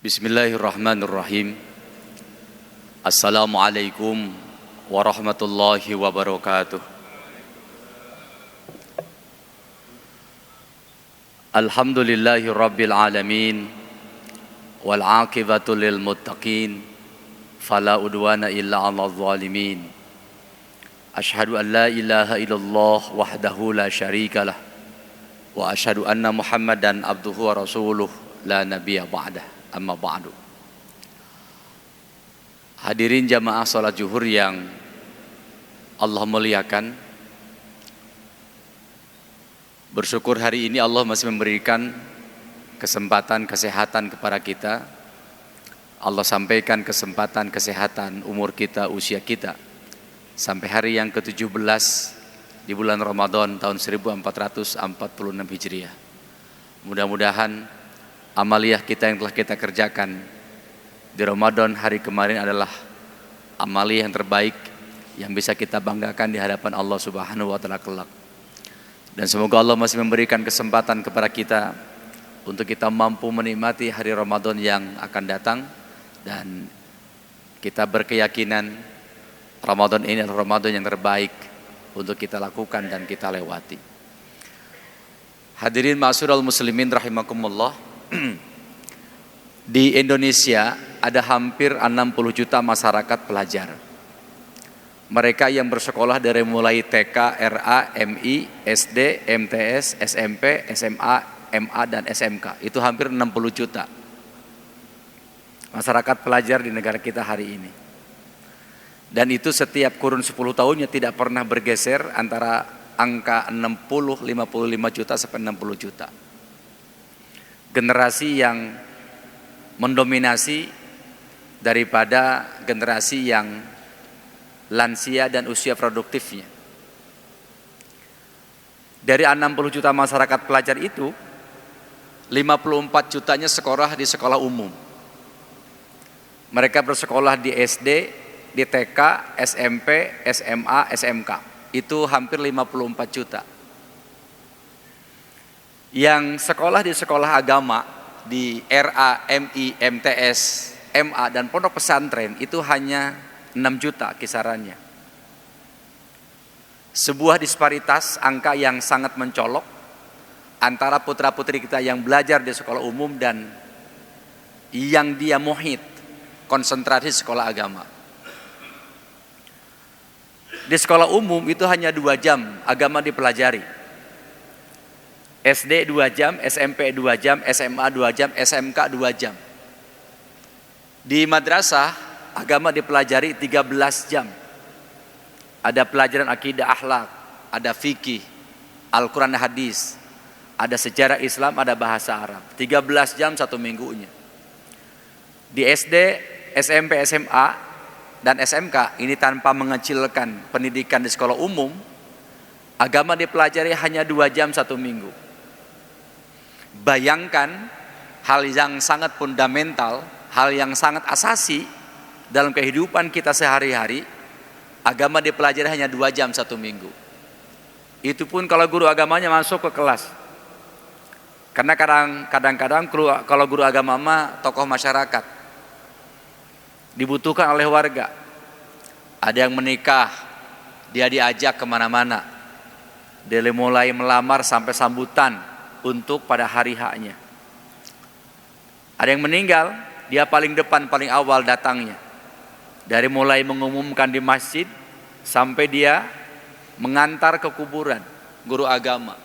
Bismillahirrahmanirrahim. Assalamualaikum warahmatullahi wabarakatuh. Alhamdulillahi rabbil alamin, wal aqibatu lil muttaqin, fala udwana illa 'alal zalimin. Asyhadu an la ilaha illallah wahdahu la syarikalah, wa asyhadu anna Muhammadan abduhu wa rasuluh la nabiyya ba'dah. Amma ba'du. Hadirin jamaah salat zuhur yang Allah muliakan, bersyukur hari ini Allah masih memberikan kesempatan kesehatan kepada kita. Allah sampaikan kesempatan kesehatan umur kita, usia kita sampai hari yang ke-17 di bulan Ramadan tahun 1446 Hijriah. Mudah-mudahan amaliyah kita yang telah kita kerjakan di Ramadan hari kemarin adalah amaliyah yang terbaik yang bisa kita banggakan di hadapan Allah Subhanahu wa taala kelak. Dan semoga Allah masih memberikan kesempatan kepada kita untuk kita mampu menikmati hari Ramadan yang akan datang, dan kita berkeyakinan Ramadan ini adalah Ramadan yang terbaik untuk kita lakukan dan kita lewati. Hadirin ma'asyiral muslimin rahimakumullah. Di Indonesia ada hampir 60 juta masyarakat pelajar. Mereka yang bersekolah dari mulai TK, RA, MI, SD, MTS, SMP, SMA, MA, dan SMK. Itu hampir 60 juta masyarakat pelajar di negara kita hari ini. Dan itu setiap kurun 10 tahunnya tidak pernah bergeser antara angka 60, 55 juta sampai 60 juta. Generasi yang mendominasi daripada generasi yang lansia dan usia produktifnya. Dari 60 juta masyarakat pelajar itu, 54 jutanya sekolah di sekolah umum. Mereka bersekolah di SD, di TK, SMP, SMA, SMK. Itu hampir 54 juta. Yang sekolah di sekolah agama di RA, MI, MTS, MA, dan pondok pesantren itu hanya 6 juta kisarannya. Sebuah disparitas angka yang sangat mencolok antara putra-putri kita yang belajar di sekolah umum dan yang dia muhit konsentrasi sekolah agama. Di sekolah umum itu hanya 2 jam agama dipelajari. SD 2 jam, SMP 2 jam, SMA 2 jam, SMK 2 jam. Di madrasah agama dipelajari 13 jam. Ada pelajaran akidah, akhlak, ada fikih, Al-Quran, hadis, ada sejarah Islam, ada bahasa Arab. 13 jam satu minggunya. Di SD, SMP, SMA, dan SMK ini tanpa mengecilkan pendidikan di sekolah umum, agama dipelajari hanya 2 jam satu minggu. Bayangkan hal yang sangat fundamental, hal yang sangat asasi dalam kehidupan kita sehari-hari, agama dipelajari hanya 2 jam satu minggu. Itu pun kalau guru agamanya masuk ke kelas. Karena kadang-kadang kalau guru agama mah tokoh masyarakat, dibutuhkan oleh warga. Ada yang menikah, dia diajak kemana-mana. Dari mulai melamar sampai sambutan untuk pada hari haknya. Ada yang meninggal, dia paling depan, paling awal datangnya. Dari mulai mengumumkan di masjid sampai dia mengantar ke kuburan, guru agama.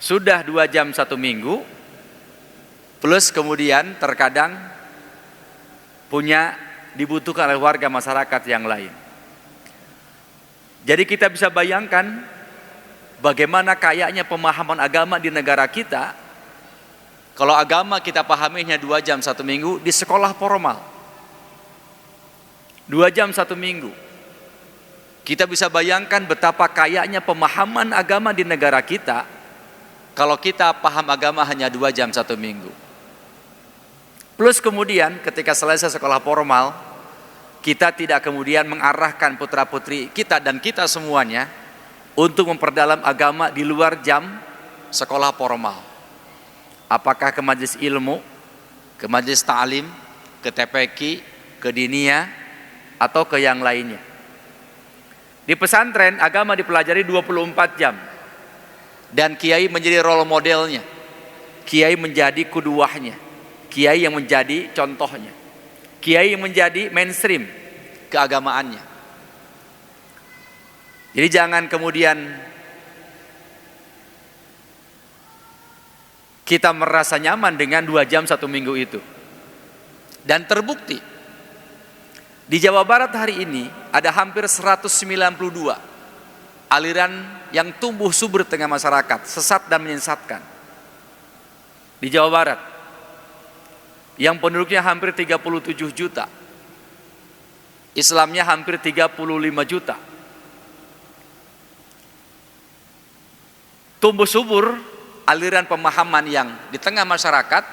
Sudah 2 jam satu minggu, plus kemudian terkadang dibutuhkan oleh warga masyarakat yang lain. Jadi kita bisa bayangkan bagaimana kayaknya pemahaman agama di negara kita. Kalau agama kita pahami hanya 2 jam satu minggu di sekolah formal, 2 jam satu minggu. Kita bisa bayangkan betapa kayaknya pemahaman agama di negara kita kalau kita paham agama hanya 2 jam satu minggu. Plus kemudian ketika selesai sekolah formal, kita tidak kemudian mengarahkan putra-putri kita dan kita semuanya untuk memperdalam agama di luar jam sekolah formal. Apakah ke majelis ilmu, ke majelis ta'lim, ke TPQ, ke diniyah, atau ke yang lainnya. Di pesantren agama dipelajari 24 jam. Dan kiai menjadi role modelnya. Kiai menjadi kuduahnya. Kiai yang menjadi contohnya. Kiai yang menjadi mainstream keagamaannya. Jadi jangan kemudian kita merasa nyaman dengan 2 jam 1 minggu itu. Dan terbukti di Jawa Barat hari ini ada hampir 192 aliran yang tumbuh subur tengah masyarakat, sesat dan menyesatkan. Di Jawa Barat yang penduduknya hampir 37 juta, Islamnya hampir 35 juta. Tumbuh subur aliran pemahaman yang di tengah masyarakat,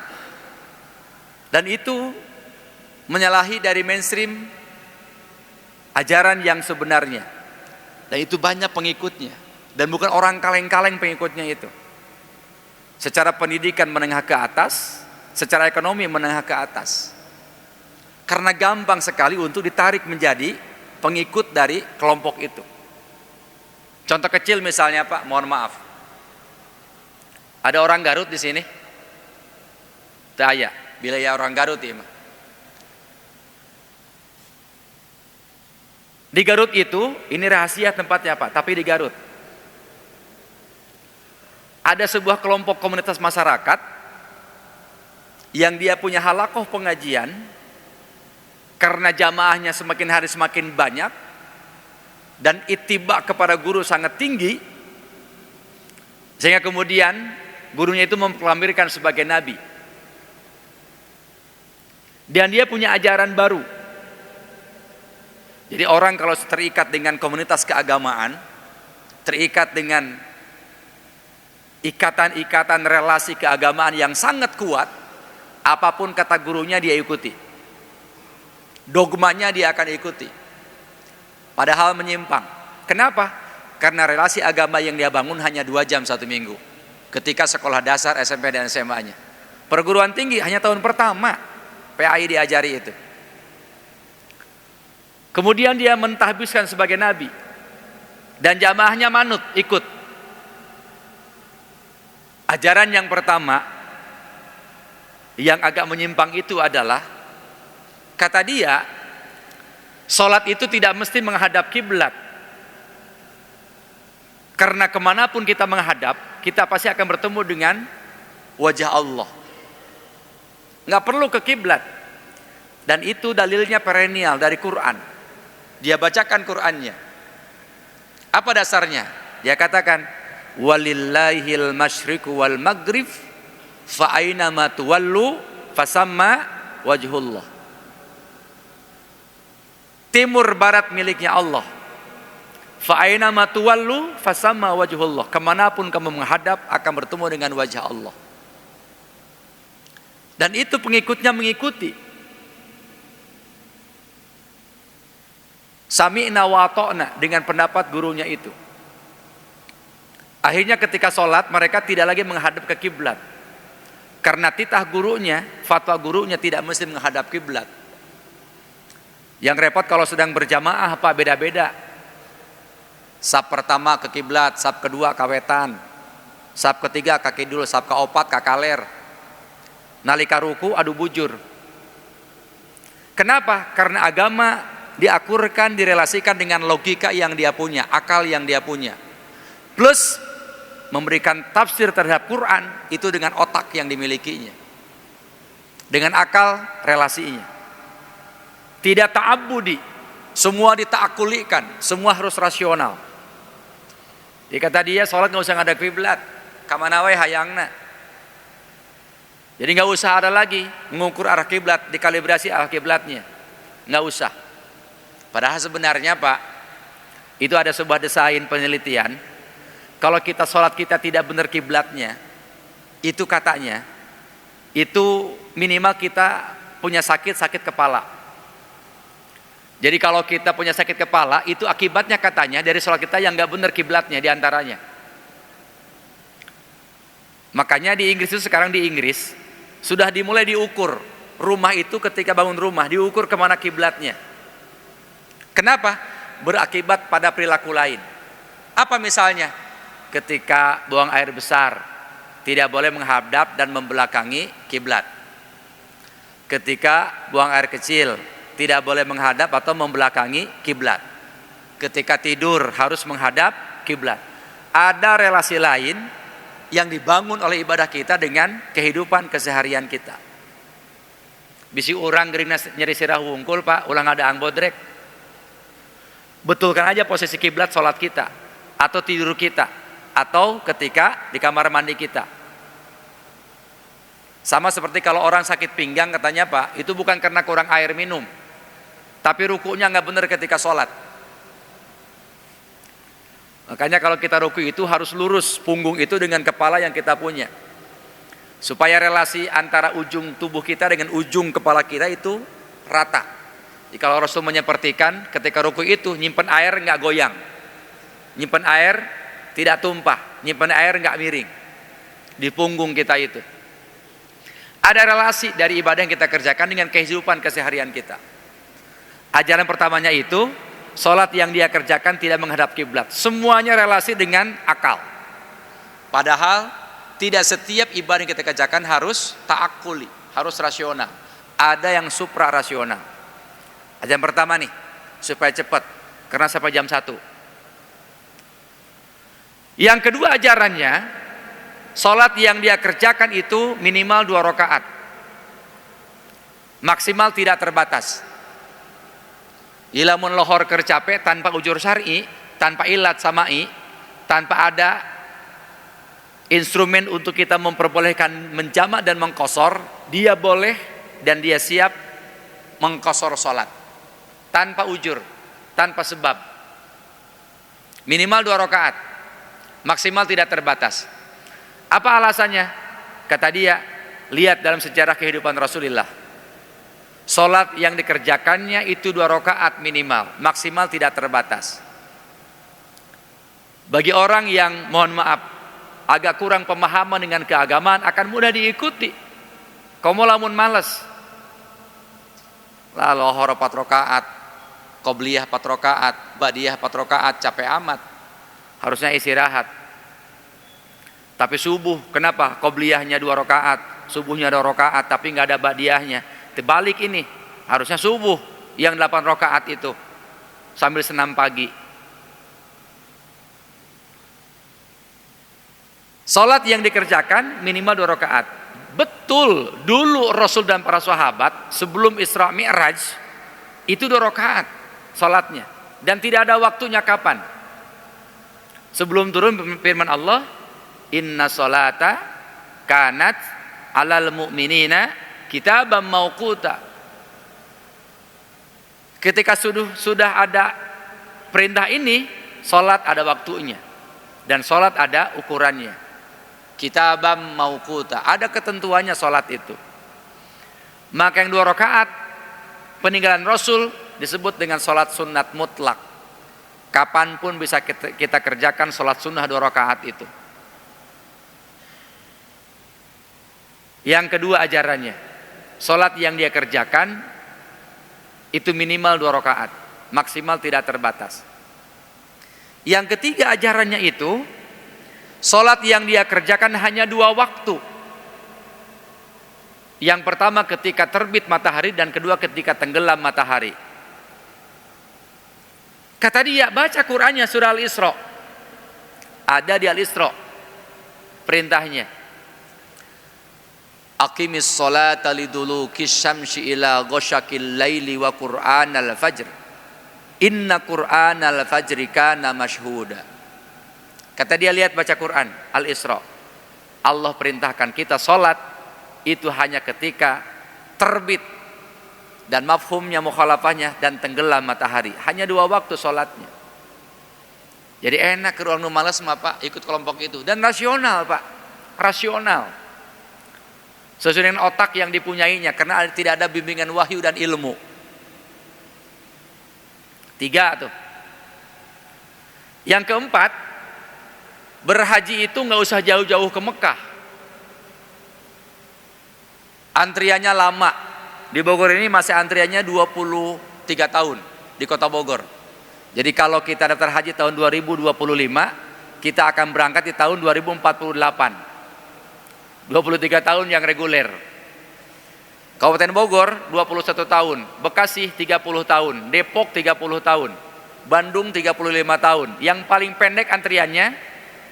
dan itu menyalahi dari mainstream ajaran yang sebenarnya, dan itu banyak pengikutnya, dan bukan orang kaleng-kaleng pengikutnya itu. Secara pendidikan menengah ke atas, secara ekonomi menengah ke atas, karena gampang sekali untuk ditarik menjadi pengikut dari kelompok itu. Contoh kecil misalnya Pak, mohon maaf, ada orang Garut di sini? Tanya, bila ya orang Garut ya. Di Garut itu, ini rahasia tempatnya Pak, tapi di Garut ada sebuah kelompok komunitas masyarakat yang dia punya halakoh pengajian, karena jamaahnya semakin hari semakin banyak dan ittiba kepada guru sangat tinggi, sehingga kemudian gurunya itu memproklamirkan sebagai nabi. Dan dia punya ajaran baru. Jadi orang kalau terikat dengan komunitas keagamaan, terikat dengan ikatan-ikatan relasi keagamaan yang sangat kuat, apapun kata gurunya dia ikuti. Dogmanya dia akan ikuti. Padahal menyimpang. Kenapa? Karena relasi agama yang dia bangun hanya 2 jam 1 minggu. Ketika sekolah dasar, SMP dan SMA-nya. Perguruan tinggi hanya tahun pertama PAI diajari itu. Kemudian dia mentahbiskan sebagai nabi, dan jamaahnya manut, ikut. Ajaran yang pertama yang agak menyimpang itu adalah, kata dia, sholat itu tidak mesti menghadap kiblat. Karena kemanapun kita menghadap, kita pasti akan bertemu dengan wajah Allah. Nggak perlu ke kiblat. Dan itu dalilnya perennial dari Quran. Dia bacakan Qurannya. Apa dasarnya? Dia katakan, walillahil masyriqu wal maghrib fa aina ma tuwallu fasamma wajhullah. Timur barat miliknya Allah. Fa aina ma tuwallu fasamma wajhullah. Kemanapun kamu menghadap akan bertemu dengan wajah Allah. Dan itu pengikutnya mengikuti. Sami'na wa ta'na dengan pendapat gurunya itu. Akhirnya ketika sholat mereka tidak lagi menghadap ke kiblat. Karena titah gurunya, fatwa gurunya tidak mesti menghadap kiblat. Yang repot kalau sedang berjamaah Pak, beda-beda. Saf pertama ke kiblat, saf kedua kawetan, saf ketiga kaki dulu, saf keopat kakaler. Nalika ruku adu bujur. Kenapa? Karena agama diakurkan, direlasikan dengan logika yang dia punya, akal yang dia punya. Plus memberikan tafsir terhadap Quran itu dengan otak yang dimilikinya. Dengan akal relasinya. Tidak ta'abbudi, semua ditaakulikan, semua harus rasional. Dia kata dia sholat nggak usah ngadep kiblat, kamana wae hayangna. Jadi nggak usah ada lagi mengukur arah kiblat, dikalibrasi arah kiblatnya, nggak usah. Padahal sebenarnya Pak, itu ada sebuah desain penelitian. Kalau kita sholat kita tidak benar kiblatnya, itu katanya, itu minimal kita punya sakit kepala. Jadi kalau kita punya sakit kepala, itu akibatnya katanya dari sholat kita yang nggak benar kiblatnya diantaranya. Makanya di Inggris itu sekarang di Inggris sudah dimulai diukur rumah itu ketika bangun rumah diukur kemana kiblatnya. Kenapa? Berakibat pada perilaku lain. Apa misalnya? Ketika buang air besar, tidak boleh menghadap dan membelakangi kiblat. Ketika buang air kecil, tidak boleh menghadap atau membelakangi kiblat. Ketika tidur harus menghadap kiblat. Ada relasi lain yang dibangun oleh ibadah kita dengan kehidupan keseharian kita. Bisi orang gering nyeri sirah wungkul pak, ulang ada bodrek. Betulkan aja posisi kiblat sholat kita, atau tidur kita, atau ketika di kamar mandi kita. Sama seperti kalau orang sakit pinggang katanya pak, itu bukan karena kurang air minum, tapi rukunya nggak benar ketika sholat. Makanya kalau kita ruku itu harus lurus punggung itu dengan kepala yang kita punya, supaya relasi antara ujung tubuh kita dengan ujung kepala kita itu rata. Jadi kalau Rasul menyepertikan ketika ruku itu nyimpen air nggak goyang, nyimpen air tidak tumpah, nyimpen air nggak miring di punggung kita itu. Ada relasi dari ibadah yang kita kerjakan dengan kehidupan keseharian kita. Ajaran pertamanya itu sholat yang dia kerjakan tidak menghadap kiblat. Semuanya relasi dengan akal. Padahal tidak setiap ibadah yang kita kerjakan harus ta'akuli, harus rasional. Ada yang supra rasional. Ajaran pertama nih, supaya cepat, karena sampai jam 1. Yang kedua ajarannya, sholat yang dia kerjakan itu minimal 2 rakaat. Maksimal tidak terbatas. Ilamun lohor kercape tanpa ujur syar'i, tanpa ilat sama'i, tanpa ada instrumen untuk kita memperbolehkan menjamak dan mengkosor, dia boleh dan dia siap mengkosor sholat tanpa ujur, tanpa sebab. Minimal 2 rakaat, maksimal tidak terbatas. Apa alasannya? Kata dia, lihat dalam sejarah kehidupan Rasulullah. Sholat yang dikerjakannya itu 2 rakaat minimal, maksimal tidak terbatas. Bagi orang yang mohon maaf agak kurang pemahaman dengan keagamaan akan mudah diikuti. Kamu lamun males, lah lohor 4 rakaat, qobliyah 4 rakaat, ba'diyah 4 rakaat, capek amat. Harusnya istirahat. Tapi subuh, kenapa? Qobliyahnya 2 rakaat, subuhnya 2 rakaat, tapi nggak ada ba'diyahnya. Terbalik ini, harusnya subuh yang 8 rakaat itu sambil senam pagi. Salat yang dikerjakan minimal 2 rakaat. Betul, dulu Rasul dan para sahabat sebelum Isra Mi'raj itu 2 rakaat salatnya, dan tidak ada waktunya kapan. Sebelum turun firman Allah, inna sholata kanat alal mu'minina kitaban mauquta. Ketika sudah ada perintah ini, sholat ada waktunya dan sholat ada ukurannya. Kitaban mauquta, ada ketentuannya sholat itu. Maka yang 2 rakaat peninggalan Rasul disebut dengan sholat sunat mutlak. Kapanpun bisa kita kerjakan sholat sunnah 2 rakaat itu. Yang kedua ajarannya, sholat yang dia kerjakan itu minimal 2 rakaat, maksimal tidak terbatas. Yang ketiga ajarannya itu, sholat yang dia kerjakan hanya 2 waktu. Yang pertama ketika terbit matahari, dan kedua ketika tenggelam matahari. Kata dia, baca Qur'annya surah Al-Isra. Ada di Al-Isra perintahnya. Aqimis sholata liduluki syamsi ila ghasyakil laili wa qur'anal fajr. Inna qur'anal fajri kana mashhuda. Kata dia, lihat baca Quran Al-Isra. Allah perintahkan kita sholat itu hanya ketika terbit, dan mafhumnya mukhalafahnya, dan tenggelam matahari. Hanya 2 waktu sholatnya. Jadi enak ke ruang malas mah Pak, ikut kelompok itu. Dan rasional Pak, rasional. Sesuai dengan otak yang dipunyainya, karena tidak ada bimbingan wahyu dan ilmu. 3 tuh. Yang keempat, berhaji itu nggak usah jauh-jauh ke Mekah. Antriannya lama, Di Bogor ini masa antriannya 23 tahun di kota Bogor. Jadi kalau kita daftar haji tahun 2025, kita akan berangkat di tahun 2048. 23 tahun yang reguler. Kabupaten Bogor 21 tahun, Bekasi 30 tahun, Depok 30 tahun, Bandung 35 tahun. Yang paling pendek antriannya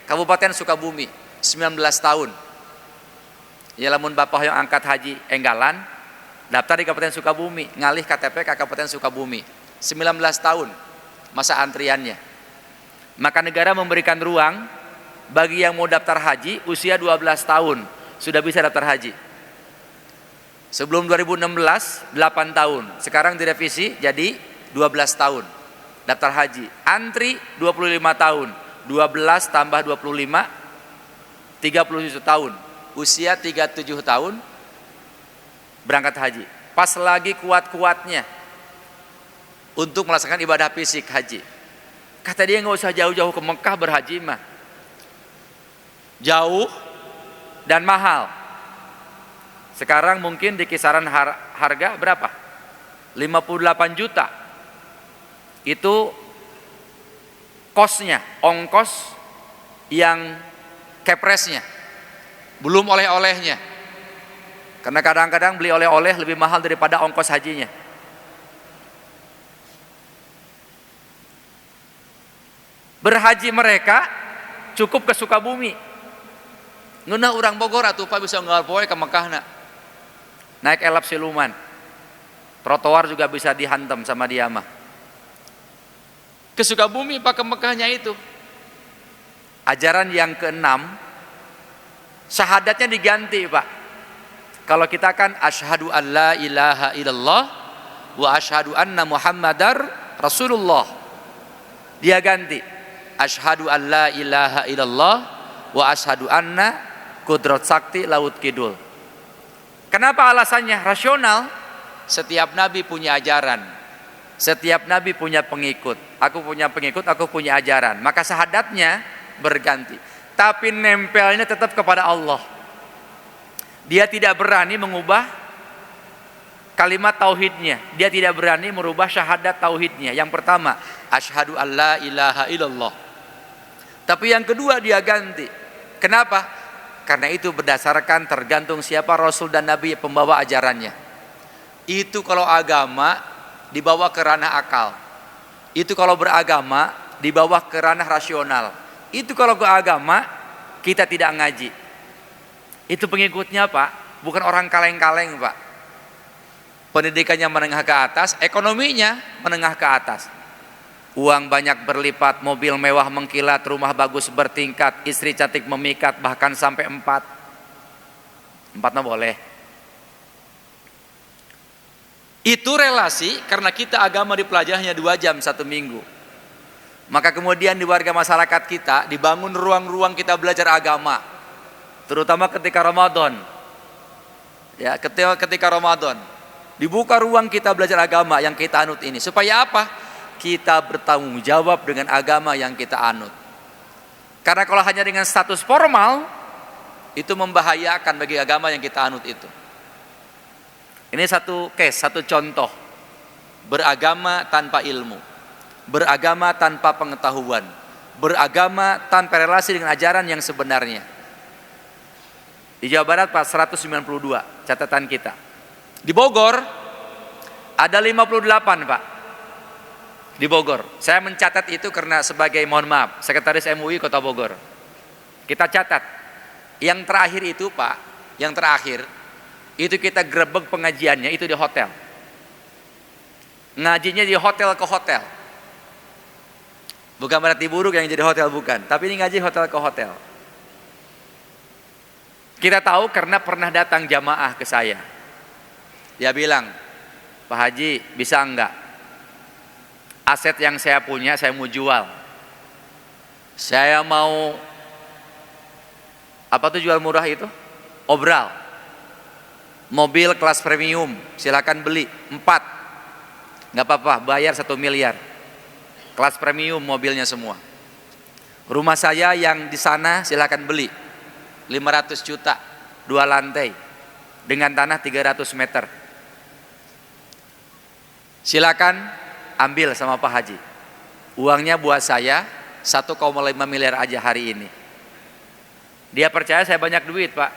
Kabupaten Sukabumi 19 tahun. Ya lamun bapak yang angkat haji Enggalan, daftar di Kabupaten Sukabumi, ngalih KTP ke Kabupaten Sukabumi. 19 tahun masa antriannya. Maka negara memberikan ruang bagi yang mau daftar haji usia 12 tahun sudah bisa daftar haji. Sebelum 2016 8 tahun, sekarang direvisi jadi 12 tahun daftar haji. Antri 25 tahun, 12 tambah 25 37 tahun. Usia 37 tahun berangkat haji. Pas lagi kuat-kuatnya untuk melaksanakan ibadah fisik haji. Kata dia nggak usah jauh-jauh ke Mekah berhaji mah. Jauh dan mahal. Sekarang mungkin di kisaran harga berapa? 58 juta. Itu kosnya, ongkos yang kepresnya. Belum oleh-olehnya. Karena kadang-kadang beli oleh-oleh lebih mahal daripada ongkos hajinya. Berhaji mereka cukup ke Sukabumi. Ngeunah urang Bogor atuh Pak bisa ngawal poe ke Mekah na. Naik elap siluman. Trotoar juga bisa dihantam sama dia mah. Ke Sukabumi Pak, ke Mekahnya itu. Ajaran yang keenam, syahadatnya diganti Pak. Kalau kita kan asyhadu an la ilaha illallah wa asyhadu anna muhammadar rasulullah. Dia ganti asyhadu an la ilaha illallah wa asyhadu anna kudrat sakti laut kidul. Kenapa alasannya? Rasional. Setiap nabi punya ajaran. Setiap nabi punya pengikut. Aku punya pengikut, aku punya ajaran. Maka syahadatnya berganti. Tapi nempelnya tetap kepada Allah. Dia tidak berani mengubah kalimat tauhidnya. Dia tidak berani merubah syahadat tauhidnya. Yang pertama, asyhadu an la ilaha illallah. Tapi yang kedua dia ganti. Kenapa? Karena itu berdasarkan tergantung siapa Rasul dan Nabi pembawa ajarannya. Itu kalau agama dibawa ke ranah akal. Itu kalau beragama dibawa ke ranah rasional. Itu kalau ke agama kita tidak ngaji. Itu pengikutnya Pak, bukan orang kaleng-kaleng Pak. Pendidikannya menengah ke atas, ekonominya menengah ke atas. Uang banyak berlipat, mobil mewah mengkilat, rumah bagus bertingkat, istri cantik memikat, bahkan sampai 4. 4 boleh. Itu relasi karena kita agama dipelajarinya 2 jam 1 minggu. Maka kemudian di warga masyarakat kita dibangun ruang-ruang kita belajar agama. Terutama ketika Ramadan. Ya, ketika Ramadan dibuka ruang kita belajar agama yang kita anut ini. Supaya apa? Kita bertanggung jawab dengan agama yang kita anut. Karena kalau hanya dengan status formal, itu membahayakan bagi agama yang kita anut itu. Ini satu case, satu contoh. Beragama tanpa ilmu. Beragama tanpa pengetahuan. Beragama tanpa relasi dengan ajaran yang sebenarnya. Di Jawa Barat Pak 192 catatan kita. Di Bogor ada 58 Pak. Di Bogor. Saya mencatat itu karena sebagai, mohon maaf, Sekretaris MUI Kota Bogor. Kita catat. Yang terakhir itu Pak, yang terakhir itu kita grebek pengajiannya itu di hotel. Ngajinya di hotel ke hotel. Bukan berarti buruk yang jadi hotel, bukan. Tapi ini ngaji hotel ke hotel. Kita tahu karena pernah datang jamaah ke saya. Dia bilang, Pak Haji bisa enggak? Aset yang saya punya saya mau jual. Saya mau, apa tuh jual murah itu? Obral. Mobil kelas premium, silakan beli 4. Nggak apa-apa, bayar 1 miliar. Kelas premium mobilnya semua. Rumah saya yang di sana silakan beli 500 juta, 2 lantai dengan tanah 300 meter. Silakan ambil sama Pak Haji. Uangnya buat saya 1,5 miliar aja hari ini. Dia percaya saya banyak duit, Pak.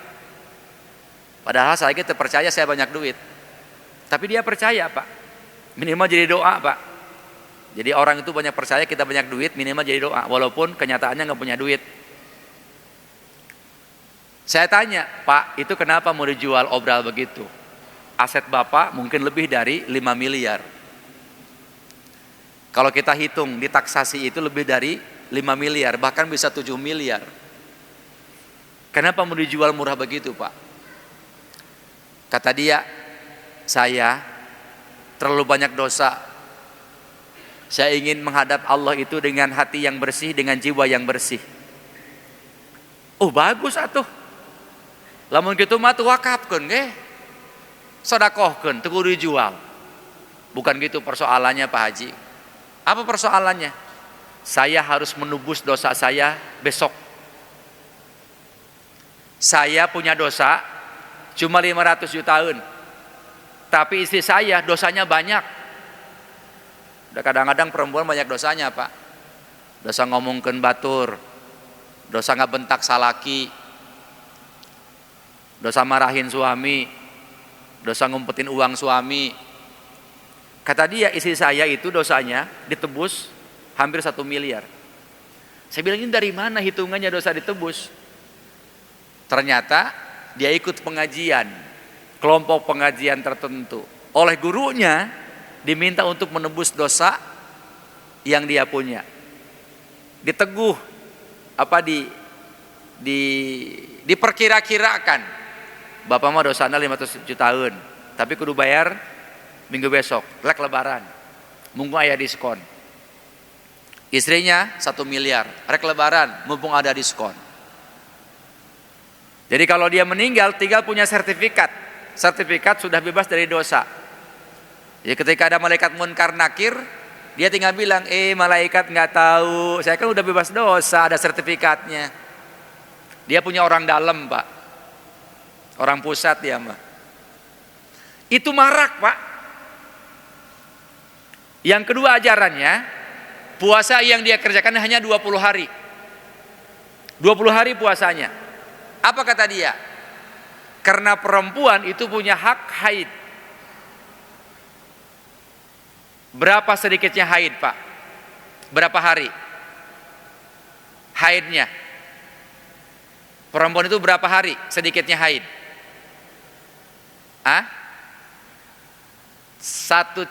Padahal saya gitu percaya saya banyak duit. Tapi dia percaya, Pak. Minimal jadi doa, Pak. Jadi orang itu banyak percaya kita banyak duit, minimal jadi doa. Walaupun kenyataannya nggak punya duit. Saya tanya, Pak, itu kenapa mau dijual obral begitu? Aset Bapak mungkin lebih dari 5 miliar. Kalau kita hitung di taksasi itu lebih dari 5 miliar, bahkan bisa 7 miliar. Kenapa mau dijual murah begitu, Pak? Kata dia, saya terlalu banyak dosa. Saya ingin menghadap Allah itu dengan hati yang bersih, dengan jiwa yang bersih. Oh bagus atuh. Lamun kitu mah tuh wakafkeun ge. Sedekahkeun, teu kudu dijual. Bukan gitu persoalannya Pak Haji. Apa persoalannya? Saya harus menebus dosa saya besok. Saya punya dosa cuma 500 jutaan. Tapi istri saya dosanya banyak. Kadang-kadang perempuan banyak dosanya, Pak. Dosa ngomongkeun batur, dosa ngabentak salaki, dosa marahin suami, dosa ngumpetin uang suami. Kata dia, istri saya itu dosanya ditebus hampir 1 miliar. Saya bilang, ini dari mana hitungannya dosa ditebus? Ternyata dia ikut pengajian, kelompok pengajian tertentu. Oleh gurunya diminta untuk menebus dosa yang dia punya. Diteguh, diperkira-kirakan. Bapak mah dosana 500 jutaan, tapi kudu bayar minggu besok, lek lebaran. Mumpung aya diskon. Istrinya 1 miliar, rek lebaran, mumpung ada diskon. Jadi kalau dia meninggal tinggal punya sertifikat. Sertifikat sudah bebas dari dosa. Jadi ketika ada malaikat munkar nakir, dia tinggal bilang, malaikat nggak tahu, saya kan udah bebas dosa, ada sertifikatnya. Dia punya orang dalam, Pak. Orang pusat dia mah. Itu marak, Pak. Yang kedua ajarannya, puasa yang dia kerjakan hanya 20 hari. 20 hari puasanya. Apa kata dia? Karena perempuan itu punya hak haid. Berapa sedikitnya haid, Pak? Berapa hari haidnya? Perempuan itu berapa hari sedikitnya haid? 1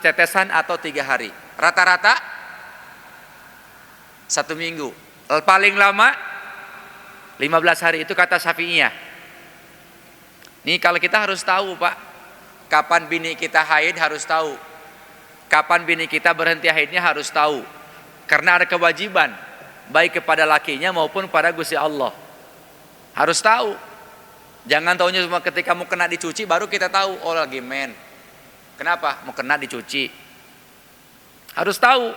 tetesan atau 3 hari. Rata-rata 1 minggu. Paling lama 15 hari, itu kata Syafi'iyah. Nih kalau kita harus tahu, Pak, kapan bini kita haid harus tahu. Kapan bini kita berhenti haidnya harus tahu. Karena ada kewajiban baik kepada lakinya maupun pada Gusti Allah. Harus tahu. Jangan taunya cuma ketika mau kena dicuci baru kita tahu, oh lagi men. Kenapa? Mau kena dicuci. Harus tahu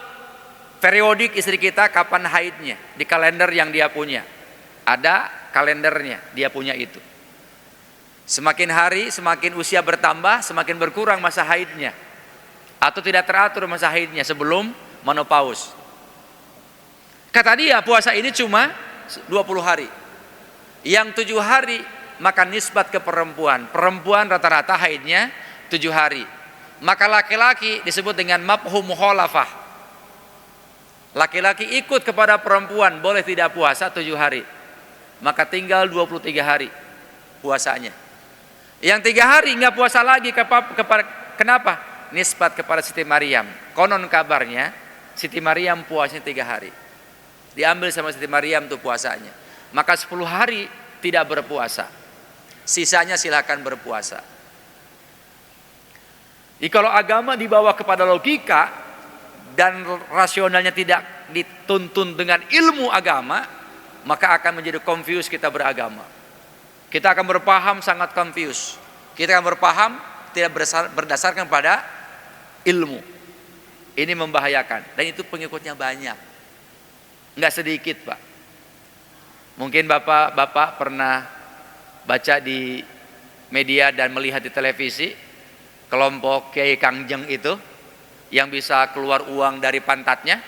periodik istri kita kapan haidnya di kalender yang dia punya. Ada kalendernya, dia punya itu. Semakin hari, semakin usia bertambah, semakin berkurang masa haidnya. Atau tidak teratur masa haidnya sebelum menopause. Kata dia, puasa ini cuma 20 hari. Yang 7 hari, maka nisbat ke perempuan. Perempuan rata-rata haidnya 7 hari. Maka laki-laki disebut dengan mafhum mukhalafah. Laki-laki ikut kepada perempuan, boleh tidak puasa 7 hari. Maka tinggal 23 hari puasanya. Yang 3 hari nggak puasa lagi. Kenapa? Nisbat kepada Siti Maryam. Konon kabarnya Siti Maryam puasanya 3 hari. Diambil sama Siti Maryam tuh puasanya. Maka 10 hari tidak berpuasa. Sisanya silakan berpuasa. Jadi kalau agama dibawa kepada logika dan rasionalnya tidak dituntun dengan ilmu agama, maka akan menjadi confused kita beragama. Kita akan berpaham sangat confused. Kita akan berpaham tidak berdasarkan pada ilmu. Ini membahayakan. Dan itu pengikutnya banyak. Enggak sedikit, Pak. Mungkin Bapak pernah baca di media dan melihat di televisi kelompok Kiai Kangjeng itu yang bisa keluar uang dari pantatnya.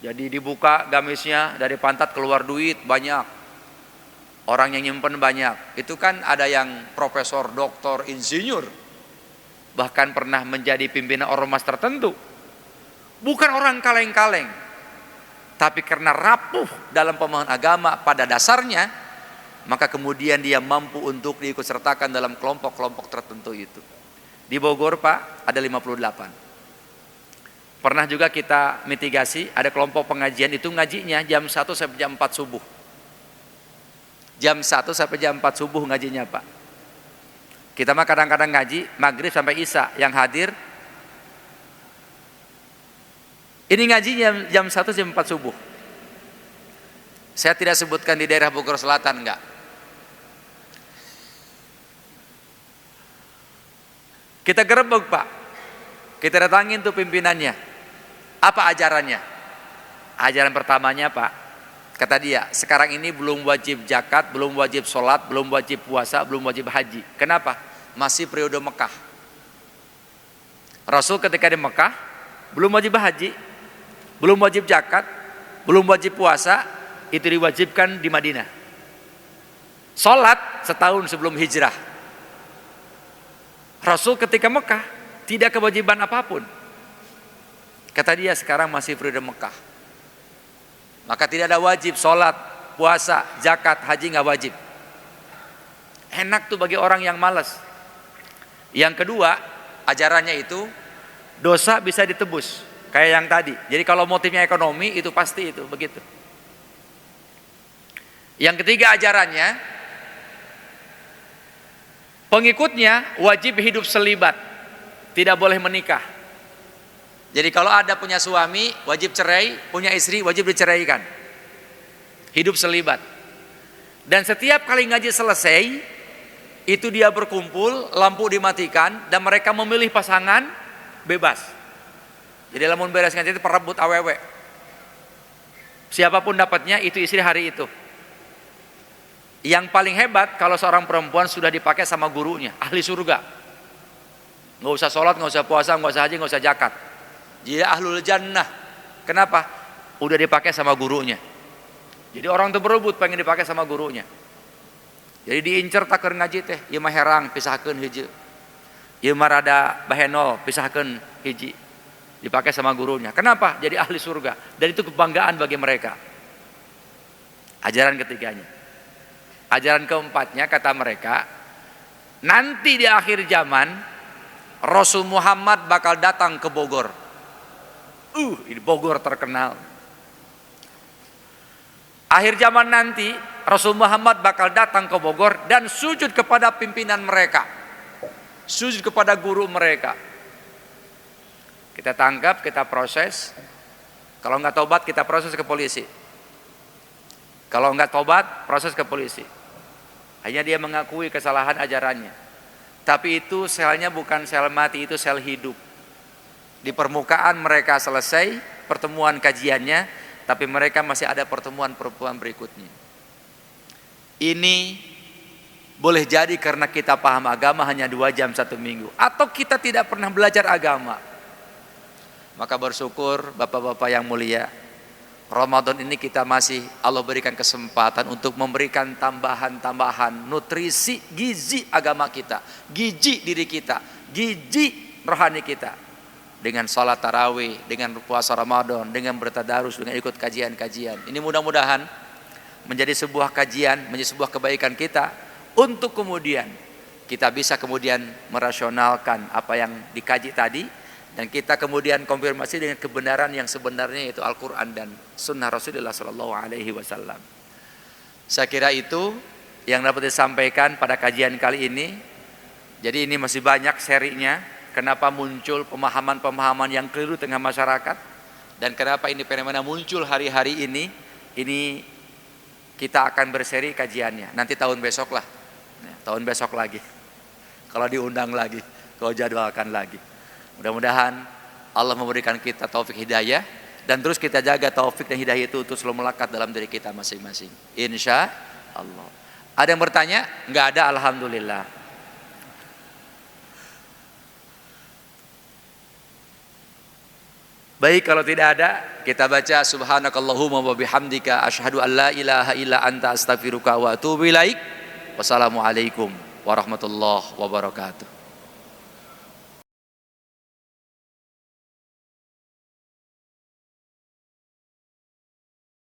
Jadi dibuka gamisnya, dari pantat keluar duit banyak. Orang yang nyimpen banyak. Itu kan ada yang profesor, doktor, insinyur, bahkan pernah menjadi pimpinan ormas tertentu. Bukan orang kaleng-kaleng, tapi karena rapuh dalam pemahaman agama pada dasarnya, maka kemudian dia mampu untuk diikut sertakan dalam kelompok-kelompok tertentu itu. Di Bogor Pak ada 58. Pernah juga kita mitigasi, ada kelompok pengajian itu ngajinya jam 1 sampai jam 4 subuh. Jam 1 sampai jam 4 subuh ngajinya Pak. Kita mah kadang-kadang ngaji maghrib sampai isya, yang hadir ini ngaji jam 1 jam 4 subuh. Saya tidak sebutkan di daerah Bogor Selatan, enggak. Kita gerebek Pak, kita datangin tuh pimpinannya. Apa ajarannya? Ajaran pertamanya Pak, kata dia, sekarang ini belum wajib zakat, belum wajib sholat, belum wajib puasa, belum wajib haji. Kenapa? Masih periode Mekah. Rasul ketika di Mekah belum wajib haji, belum wajib zakat, belum wajib puasa, itu diwajibkan di Madinah. Sholat setahun sebelum hijrah. Rasul ketika Mekah tidak kewajiban apapun. Kata dia sekarang masih periode Mekah, maka tidak ada wajib sholat, puasa, zakat, haji nggak wajib. Enak tuh bagi orang yang malas. Yang kedua, ajarannya itu dosa bisa ditebus, kayak yang tadi. Jadi kalau motifnya ekonomi itu pasti itu begitu. Yang ketiga ajarannya, pengikutnya wajib hidup selibat, tidak boleh menikah. Jadi kalau ada punya suami wajib cerai, punya istri wajib diceraikan. Hidup selibat. Dan setiap kali ngaji selesai, itu dia berkumpul, lampu dimatikan, dan mereka memilih pasangan bebas. Jadi lamun beres ngaji itu perebut awewe. Siapapun dapatnya itu istri hari itu. Yang paling hebat kalau seorang perempuan sudah dipakai sama gurunya, ahli surga. Nggak usah sholat, nggak usah puasa, nggak usah haji, nggak usah zakat. Dia ahlul jannah. Kenapa? Udah dipakai sama gurunya. Jadi orang tuh berebut pengen dipakai sama gurunya. Jadi diincer takeur ngaji teh, ieu mah herang pisahkeun hiji. Ieu mah rada bahenol pisahkeun hiji. Dipakai sama gurunya. Kenapa? Jadi ahli surga. Dan itu kebanggaan bagi mereka. Ajaran ketiganya. Ajaran keempatnya kata mereka, nanti di akhir zaman Rasul Muhammad bakal datang ke Bogor. Ini Bogor terkenal. Akhir zaman nanti Rasul Muhammad bakal datang ke Bogor dan sujud kepada pimpinan mereka, sujud kepada guru mereka. Kita tangkap, kita proses. Kalau nggak tobat kita proses ke polisi. Kalau nggak tobat proses ke polisi. Hanya dia mengakui kesalahan ajarannya. Tapi itu selnya bukan sel mati, itu sel hidup. Di permukaan mereka selesai pertemuan kajiannya, tapi mereka masih ada pertemuan-pertemuan berikutnya. Ini boleh jadi karena kita paham agama hanya 2 jam 1 minggu, atau kita tidak pernah belajar agama. Maka bersyukur Bapak-bapak yang mulia, Ramadan ini kita masih Allah berikan kesempatan untuk memberikan tambahan-tambahan nutrisi, gizi agama kita, gizi diri kita, gizi rohani kita. Dengan sholat tarawih, dengan puasa Ramadan, dengan bertadarus, dengan ikut kajian-kajian. Ini mudah-mudahan menjadi sebuah kajian, menjadi sebuah kebaikan kita, untuk kemudian kita bisa kemudian merasionalkan apa yang dikaji tadi, dan kita kemudian konfirmasi dengan kebenaran yang sebenarnya, yaitu Al-Quran dan Sunnah Rasulullah SAW. Saya kira itu yang dapat disampaikan pada kajian kali ini. Jadi ini masih banyak serinya. Kenapa muncul pemahaman-pemahaman yang keliru tengah masyarakat, dan kenapa ini fenomena muncul hari-hari ini kita akan berseri kajiannya. Nanti tahun besok lah, tahun besok lagi, kalau diundang lagi, kalau jadwalkan lagi. Mudah-mudahan Allah memberikan kita taufik hidayah, dan terus kita jaga taufik dan hidayah itu untuk selalu melekat dalam diri kita masing-masing. Insya Allah. Ada yang bertanya? Enggak ada, alhamdulillah. Baik, kalau tidak ada, kita baca subhanakallahumma wa bihamdika asyhadu an la ilaha illa anta astaghfiruka wa atubu ilaik. Wassalamualaikum warahmatullahi wabarakatuh.